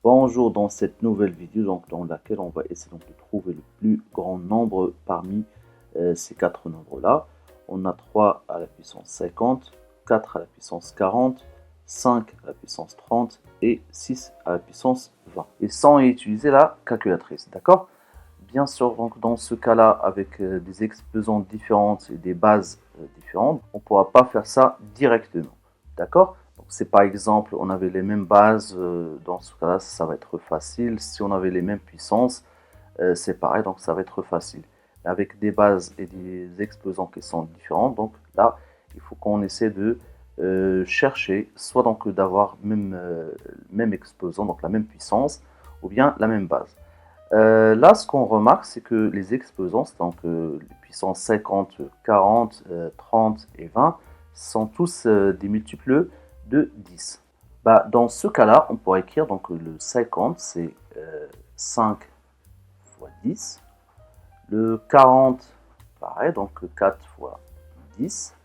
Bonjour, dans cette nouvelle vidéo dans laquelle on va essayer de trouver le plus grand nombre parmi ces quatre nombres-là. On a 3 à la puissance 50, 4 à la puissance 40, 5 à la puissance 30 et 6 à la puissance 20. Et sans utiliser la calculatrice, d'accord? Bien sûr, donc dans ce cas-là, avec des exposants différentes et des bases différentes, on ne pourra pas faire ça directement, d'accord? Si par exemple on avait les mêmes bases, dans ce cas-là, ça va être facile. Si on avait les mêmes puissances, c'est pareil, donc ça va être facile. Avec des bases et des exposants qui sont différents, donc là, il faut qu'on essaie de chercher, soit donc d'avoir même exposant, donc la même puissance, ou bien la même base. Là, ce qu'on remarque, c'est que les exposants, donc les puissances 50, 40, 30 et 20, sont tous des multiples de 10. Dans ce cas-là, on pourrait écrire donc le 50, c'est 5 fois 10. Le 40, pareil, donc 4 fois 10.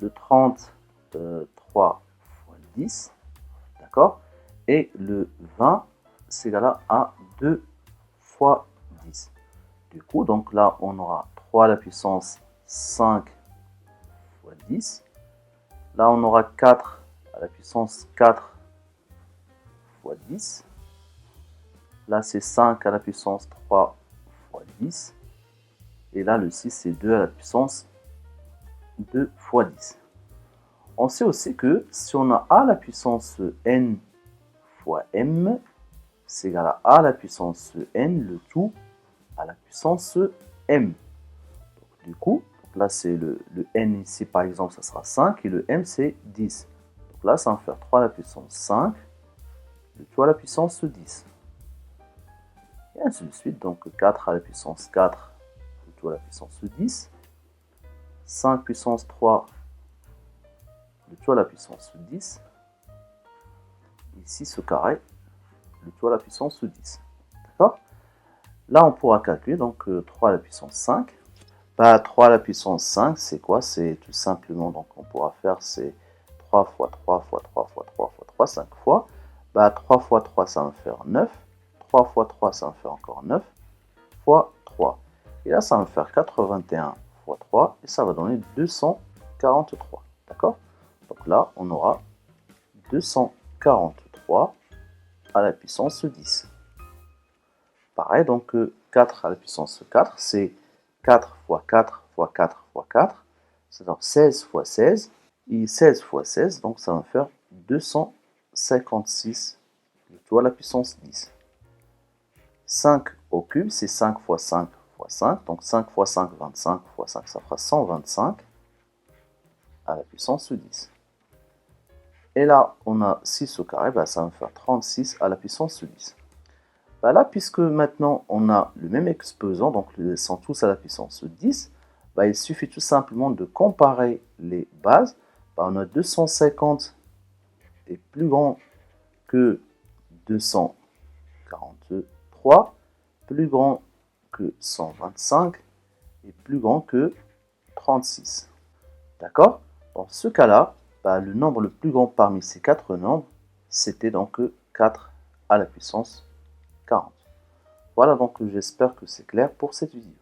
Le 30, 3 fois 10. D'accord? Et le 20, c'est égal à 2 fois 10. Du coup, donc là, on aura 3 à la puissance 5 fois 10. Là, on aura 4 à la puissance 4 fois 10. Là, c'est 5 à la puissance 3 fois 10. Et là, le 6, c'est 2 à la puissance 2 fois 10. On sait aussi que si on a a à la puissance n fois m, c'est égal à a à la puissance n, le tout à la puissance m. Donc, du coup, là, c'est le n ici, par exemple, ça sera 5 et le m, c'est 10. Donc là, ça va faire 3 à la puissance 5, le tout à la puissance 10. Et ainsi de suite, donc 4 à la puissance 4, le tout à la puissance 10. 5 puissance 3, le tout à la puissance 10. Ici, ce carré, le tout à la puissance 10. D'accord? Là, on pourra calculer donc 3 à la puissance 5. 3 à la puissance 5, c'est quoi? C'est tout simplement, donc on pourra faire, c'est 3 fois 3 fois 3 fois 3 fois 3, 5 fois. 3 fois 3, ça va faire 9. 3 fois 3, ça va faire encore 9 fois 3. Et là, ça va faire 81 fois 3 et ça va donner 243. D'accord? Donc là, on aura 243 à la puissance 10. Pareil, donc 4 à la puissance 4, c'est 4 fois 4 fois 4 fois 4, c'est-à-dire 16 fois 16, et 16 fois 16, donc ça va faire 256, le tout à la puissance 10. 5 au cube, c'est 5 fois 5 fois 5, donc 5 fois 5, 25 fois 5, ça fera 125 à la puissance 10. Et là, on a 6 au carré, ça va faire 36 à la puissance 10. Là, puisque maintenant on a le même exposant, donc ils sont tous à la puissance 10, il suffit tout simplement de comparer les bases. On a 250 est plus grand que 243, plus grand que 125 et plus grand que 36. D'accord? Dans ce cas-là, le nombre le plus grand parmi ces quatre nombres, c'était donc 4 à la puissance 40. Voilà, donc j'espère que c'est clair pour cette vidéo.